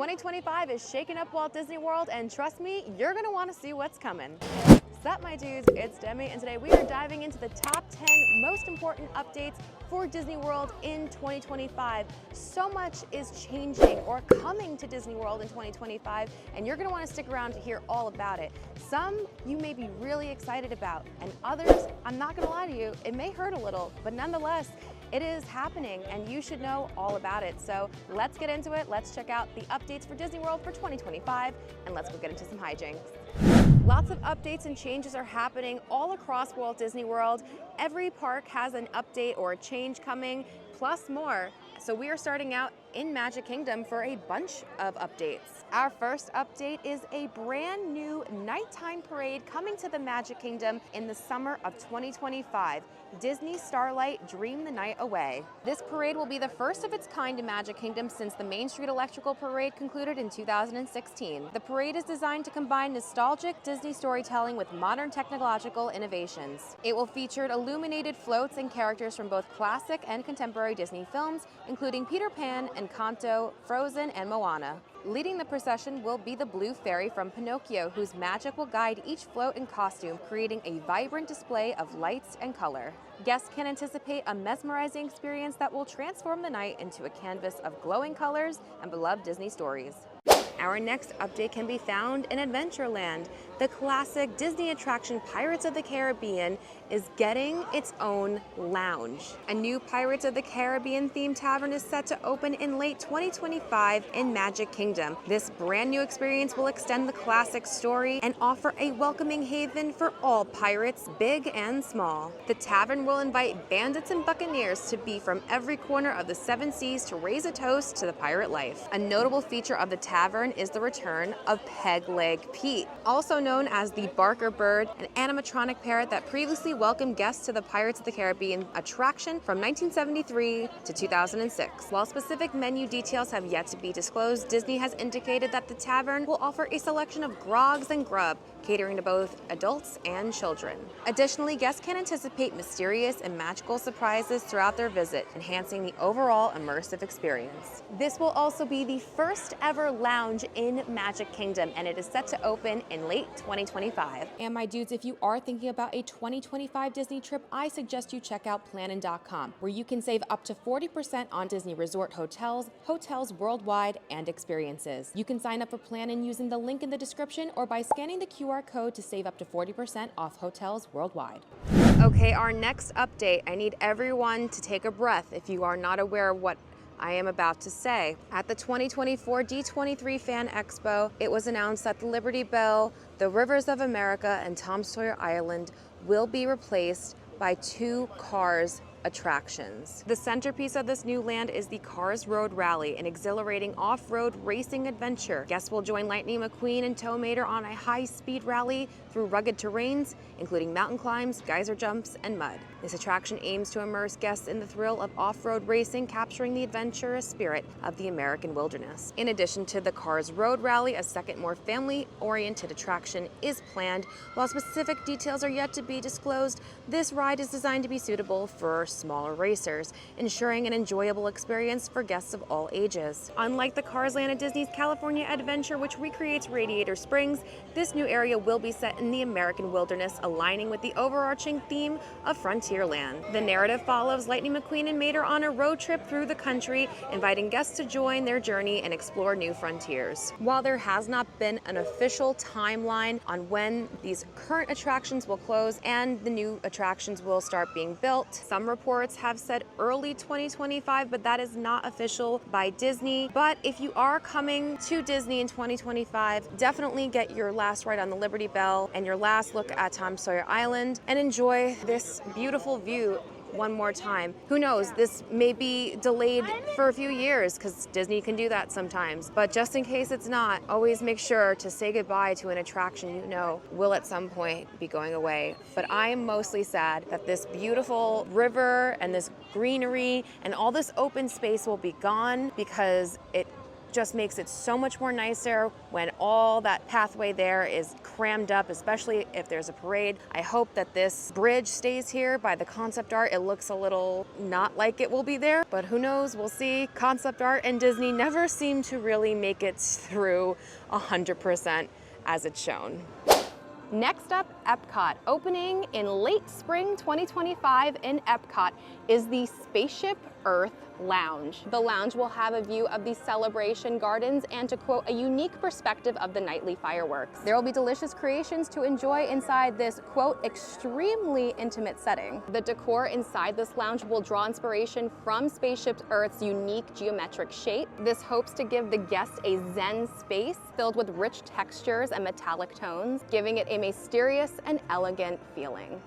2025 is shaking up Walt Disney World, and trust me, you're gonna wanna see what's coming. What's up, my dudes? It's Demi, and today we are diving into the top 10 most important updates for Disney World in 2025. So much is changing or coming to Disney World in 2025, and you're gonna wanna stick around to hear all about it. Some you may be really excited about, and others, I'm not gonna lie to you, it may hurt a little, but nonetheless, it is happening and you should know all about it. So let's get into it. Let's check out the updates for Disney World for 2025, and let's go get into some hijinks. Lots of updates and changes are happening all across Walt Disney World. Every park has an update or a change coming, plus more. So we are starting out in Magic Kingdom for a bunch of updates. Our first update is a brand new nighttime parade coming to the Magic Kingdom in the summer of 2025. Disney Starlight Dream the Night Away. This parade will be the first of its kind in Magic Kingdom since the Main Street Electrical Parade concluded in 2016. The parade is designed to combine nostalgic Disney storytelling with modern technological innovations. It will feature illuminated floats and characters from both classic and contemporary Disney films, including Peter Pan, Encanto, Frozen, and Moana. Leading the procession will be the Blue Fairy from Pinocchio, whose magic will guide each float and costume, creating a vibrant display of lights and color. Guests can anticipate a mesmerizing experience that will transform the night into a canvas of glowing colors and beloved Disney stories. Our next update can be found in Adventureland. The classic Disney attraction Pirates of the Caribbean is getting its own lounge. A new Pirates of the Caribbean-themed tavern is set to open in late 2025 in Magic Kingdom. This brand new experience will extend the classic story and offer a welcoming haven for all pirates, big and small. The tavern will invite bandits and buccaneers to be from every corner of the seven seas to raise a toast to the pirate life. A notable feature of the tavern is the return of Peg Leg Pete, also known as the Barker Bird, an animatronic parrot that previously welcomed guests to the Pirates of the Caribbean attraction from 1973 to 2006. While specific menu details have yet to be disclosed, Disney has indicated that the tavern will offer a selection of grogs and grub, catering to both adults and children. Additionally, guests can anticipate mysterious and magical surprises throughout their visit, enhancing the overall immersive experience. This will also be the first ever lounge in Magic Kingdom, and it is set to open in late 2025. And my dudes, if you are thinking about a 2025 Disney trip, I suggest you check out plannin.com, where you can save up to 40% on Disney resort hotels, hotels worldwide, and experiences. You can sign up for Plannin using the link in the description or by scanning the QR code to save up to 40% off hotels worldwide. Okay, our next update. I need everyone to take a breath if you are not aware of what I am about to say. At the 2024 D23 Fan Expo, it was announced that the Liberty Bell, the Rivers of America, and Tom Sawyer Island will be replaced by two Cars attractions. The centerpiece of this new land is the Cars Road Rally, an exhilarating off-road racing adventure. Guests will join Lightning McQueen and Tow Mater on a high-speed rally through rugged terrains, including mountain climbs, geyser jumps, and mud. This attraction aims to immerse guests in the thrill of off-road racing, capturing the adventurous spirit of the American wilderness. In addition to the Cars Road Rally, a second, more family-oriented attraction is planned. While specific details are yet to be disclosed, this ride is designed to be suitable for smaller racers, ensuring an enjoyable experience for guests of all ages. Unlike the Cars Land at Disney's California Adventure, which recreates Radiator Springs, this new area will be set in the American wilderness, aligning with the overarching theme of Frontierland. The narrative follows Lightning McQueen and Mater on a road trip through the country, inviting guests to join their journey and explore new frontiers. While there has not been an official timeline on when these current attractions will close and the new attractions will start being built, some reports have said early 2025, but that is not official by Disney. But if you are coming to Disney in 2025, definitely get your last ride on the Liberty Bell and your last look at Tom Sawyer Island and enjoy this beautiful view one more time. Who knows, this may be delayed for a few years because Disney can do that sometimes. But just in case it's not, always make sure to say goodbye to an attraction you know will at some point be going away. But I am mostly sad that this beautiful river and this greenery and all this open space will be gone because it just makes it so much more nicer when all that pathway there is crammed up, especially if there's a parade. I hope that this bridge stays here. By the concept art, it looks a little not like it will be there, but who knows, we'll see. Concept art and Disney never seem to really make it through 100% as it's shown. Next up, Epcot. Opening in late spring 2025 in Epcot is the Spaceship Earth Lounge. The lounge will have a view of the Celebration Gardens and, to quote, a unique perspective of the nightly fireworks. There will be delicious creations to enjoy inside this, quote, extremely intimate setting. The decor inside this lounge will draw inspiration from Spaceship Earth's unique geometric shape. This hopes to give the guest a zen space filled with rich textures and metallic tones, giving it a mysterious and elegant feeling.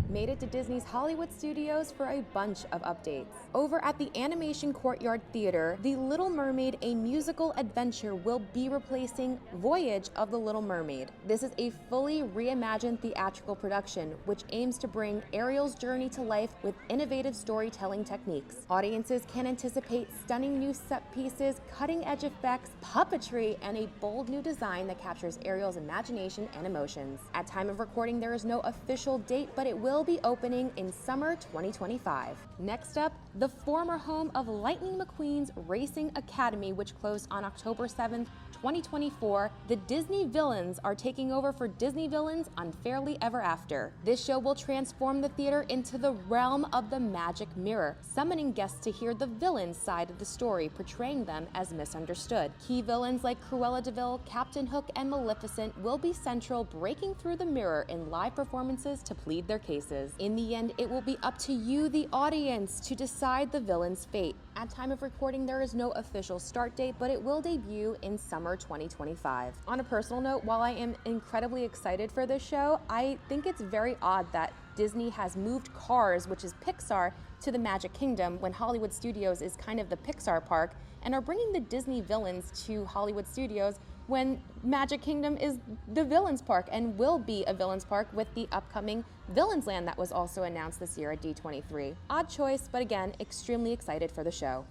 Made it to Disney's Hollywood Studios for a bunch of updates. Over at the Animation Courtyard Theater, The Little Mermaid, a musical adventure, will be replacing Voyage of the Little Mermaid. This is a fully reimagined theatrical production, which aims to bring Ariel's journey to life with innovative storytelling techniques. Audiences can anticipate stunning new set pieces, cutting-edge effects, puppetry, and a bold new design that captures Ariel's imagination and emotions. At time of recording, there is no official date, but it will be opening in summer 2025. Next up, the former home of Lightning McQueen's Racing Academy, which closed on October 7th, 2024, the Disney Villains are taking over for Disney Villains Unfairly Ever After. This show will transform the theater into the realm of the magic mirror, summoning guests to hear the villains' side of the story, portraying them as misunderstood. Key villains like Cruella de Vil, Captain Hook, and Maleficent will be central, breaking through the mirror in live performances to plead their cases. In the end, it will be up to you, the audience, to decide the villain's fate. At time of recording, there is no official start date, but it will debut in summer 2025. On a personal note, while I am incredibly excited for this show, I think it's very odd that Disney has moved Cars, which is Pixar, to the Magic Kingdom when Hollywood Studios is kind of the Pixar park, and are bringing the Disney villains to Hollywood Studios when Magic Kingdom is the Villains Park and will be a Villains Park with the upcoming Villains Land that was also announced this year at D23. Odd choice, but again, extremely excited for the show.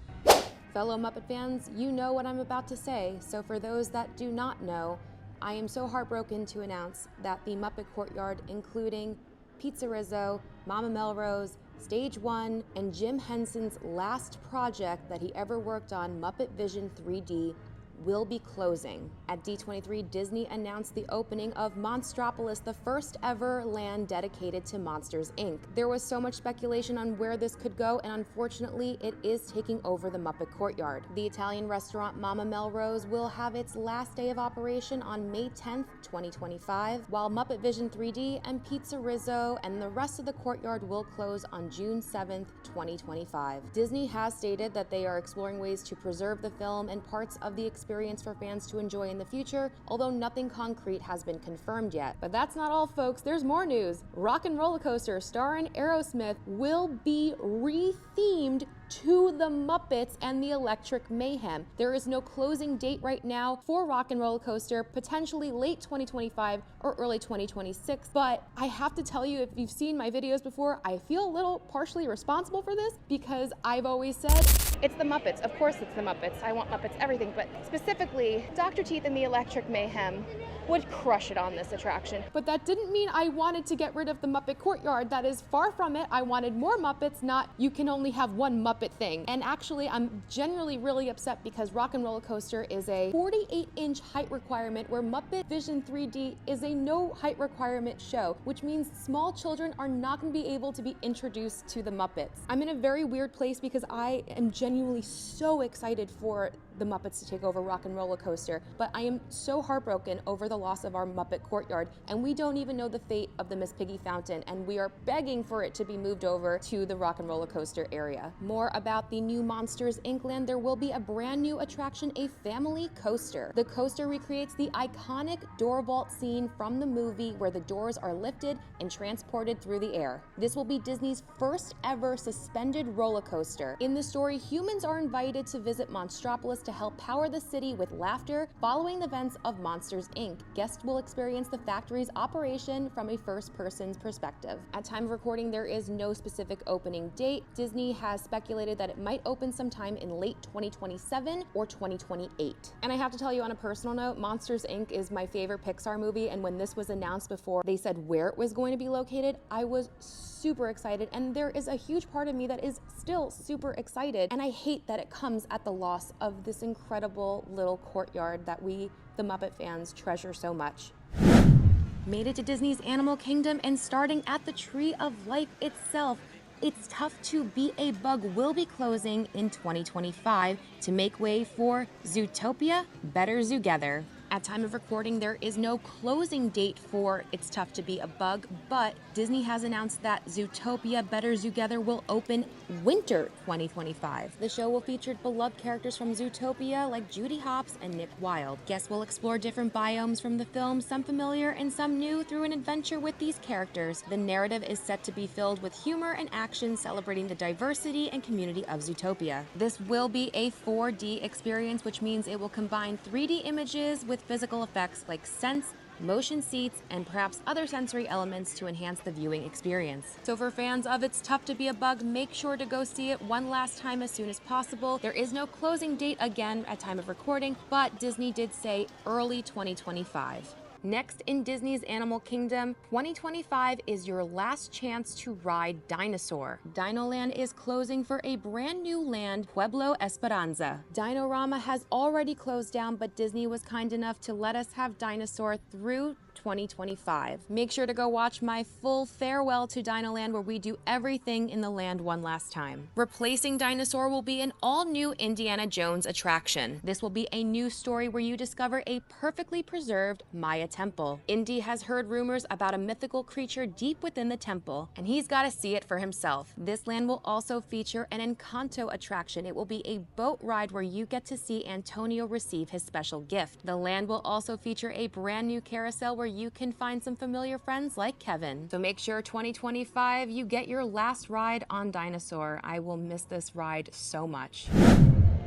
Fellow Muppet fans, you know what I'm about to say, so for those that do not know, I am so heartbroken to announce that the Muppet Courtyard, including Pizza Rizzo, Mama Melrose, Stage 1, and Jim Henson's last project that he ever worked on, Muppet Vision 3D, will be closing. At D23, Disney announced the opening of Monstropolis, the first ever land dedicated to Monsters, Inc. There was so much speculation on where this could go, and unfortunately, it is taking over the Muppet Courtyard. The Italian restaurant Mama Melrose will have its last day of operation on May 10th, 2025, while Muppet Vision 3D and Pizza Rizzo and the rest of the courtyard will close on June 7th, 2025. Disney has stated that they are exploring ways to preserve the film and parts of the experience for fans to enjoy in the future, although nothing concrete has been confirmed yet. But that's not all, folks. There's more news. Rock and Roller Coaster starring Aerosmith will be rethemed to the Muppets and the Electric Mayhem. There is no closing date right now for Rock and Roller Coaster, potentially late 2025 or early 2026, but I have to tell you, if you've seen my videos before, I feel a little partially responsible for this because I've always said, it's the Muppets. Of course it's the Muppets. I want Muppets everything, but specifically, Dr. Teeth and the Electric Mayhem would crush it on this attraction. But that didn't mean I wanted to get rid of the Muppet Courtyard. That is far from it. I wanted more Muppets, not you can only have one Muppet thing. And actually, I'm generally really upset because Rock and Roller Coaster is a 48-inch height requirement where Muppet Vision 3D is a no height requirement show, which means small children are not going to be able to be introduced to the Muppets. I'm in a very weird place because I am genuinely so excited for the Muppets to take over Rock and Roller Coaster, but I am so heartbroken over the loss of our Muppet Courtyard, and we don't even know the fate of the Miss Piggy Fountain, and we are begging for it to be moved over to the Rock and Roller Coaster area. More about the new Monsters Inc. land, there will be a brand new attraction, a family coaster. The coaster recreates the iconic door vault scene from the movie where the doors are lifted and transported through the air. This will be Disney's first ever suspended roller coaster. In the story, humans are invited to visit Monstropolis to to help power the city with laughter following the events of Monsters, Inc. Guests will experience the factory's operation from a first-person perspective. At time of recording, there is no specific opening date. Disney has speculated that it might open sometime in late 2027 or 2028. And I have to tell you on a personal note, Monsters, Inc. is my favorite Pixar movie, and when this was announced before they said where it was going to be located, I was super excited, and there is a huge part of me that is still super excited, and I hate that it comes at the loss of this incredible little courtyard that we, the Muppet fans, treasure so much. Made it to Disney's Animal Kingdom, and starting at the Tree of Life itself, It's Tough to Be a Bug will be closing in 2025 to make way for Zootopia, Better Zoogether. At time of recording, there is no closing date for It's Tough to Be a Bug, but Disney has announced that Zootopia Better Zoogether will open winter 2025. The show will feature beloved characters from Zootopia like Judy Hopps and Nick Wilde. Guests will explore different biomes from the film, some familiar and some new, through an adventure with these characters. The narrative is set to be filled with humor and action, celebrating the diversity and community of Zootopia. This will be a 4D experience, which means it will combine 3D images with physical effects like scents, motion seats, and perhaps other sensory elements to enhance the viewing experience. So for fans of It's Tough to Be a Bug, make sure to go see it one last time as soon as possible. There is no closing date again at time of recording, but Disney did say early 2025. Next in Disney's Animal Kingdom, 2025 is your last chance to ride Dinosaur. Dinoland is closing for a brand new land, Pueblo Esperanza. Dinorama has already closed down, but Disney was kind enough to let us have Dinosaur through 2025. Make sure to go watch my full farewell to Dinoland, where we do everything in the land one last time. Replacing Dinosaur will be an all-new Indiana Jones attraction. This will be a new story where you discover a perfectly preserved Maya temple. Indy has heard rumors about a mythical creature deep within the temple, and he's got to see it for himself. This land will also feature an Encanto attraction. It will be a boat ride where you get to see Antonio receive his special gift. The land will also feature a brand new carousel where you can find some familiar friends like Kevin. So make sure 2025 you get your last ride on Dinosaur. I will miss this ride so much.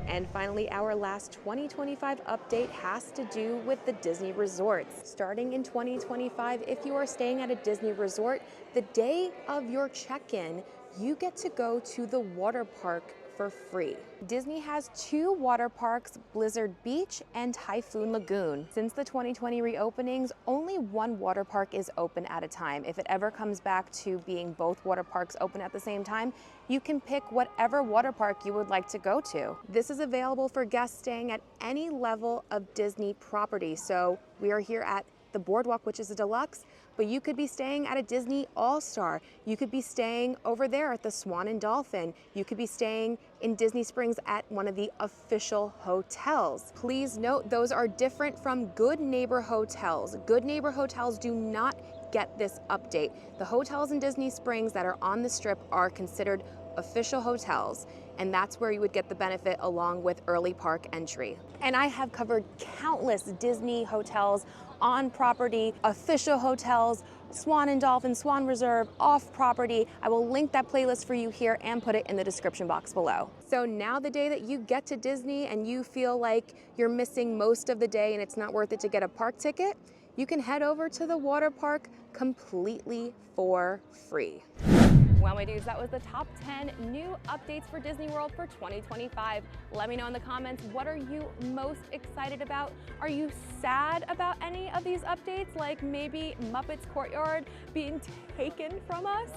And finally, our last 2025 update has to do with the Disney resorts. Starting in 2025, if you are staying at a Disney resort, the day of your check-in, you get to go to the water park for free. Disney has 2 water parks, Blizzard Beach and Typhoon Lagoon. Since the 2020 reopenings, only 1 water park is open at a time. If it ever comes back to being both water parks open at the same time, you can pick whatever water park you would like to go to. This is available for guests staying at any level of Disney property. So we are here at the Boardwalk, which is a deluxe, but you could be staying at a Disney All-Star. You could be staying over there at the Swan and Dolphin. You could be staying in Disney Springs at one of the official hotels. Please note, those are different from Good Neighbor hotels. Good Neighbor hotels do not get this update. The hotels in Disney Springs that are on the Strip are considered official hotels, and that's where you would get the benefit along with early park entry. And I have covered countless Disney hotels on property, official hotels, Swan and Dolphin, Swan Reserve, off property. I will link that playlist for you here and put it in the description box below. So now the day that you get to Disney and you feel like you're missing most of the day and it's not worth it to get a park ticket, you can head over to the water park completely for free. Well, my dudes, that was the top 10 new updates for Disney World for 2025. Let me know in the comments, what are you most excited about? Are you sad about any of these updates, like maybe Muppets Courtyard being taken from us?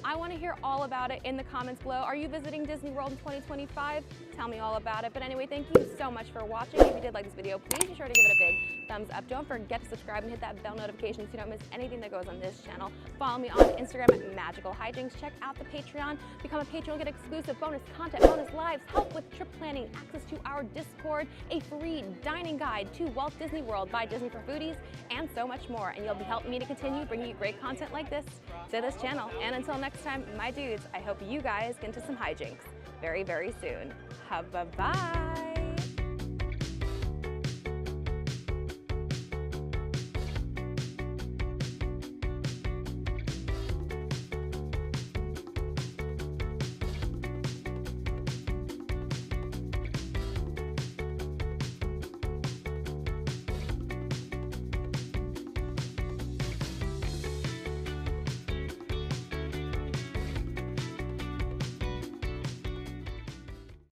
I want to hear all about it in the comments below. Are you visiting Disney World in 2025? Tell me all about it. But anyway, thank you so much for watching. If you did like this video, please be sure to give it a big thumbs up. Don't forget to subscribe and hit that bell notification so you don't miss anything that goes on this channel. Follow me on Instagram at Magical Hijinx. Check out the Patreon. Become a patron, get exclusive bonus content, bonus lives, help with trip planning, access to our Discord, a free dining guide to Walt Disney World by Disney for Foodies, and so much more. And you'll be helping me to continue bringing you great content like this to this channel. And until next time, my dudes, I hope you guys get into some hijinks very, very soon. Bye-bye.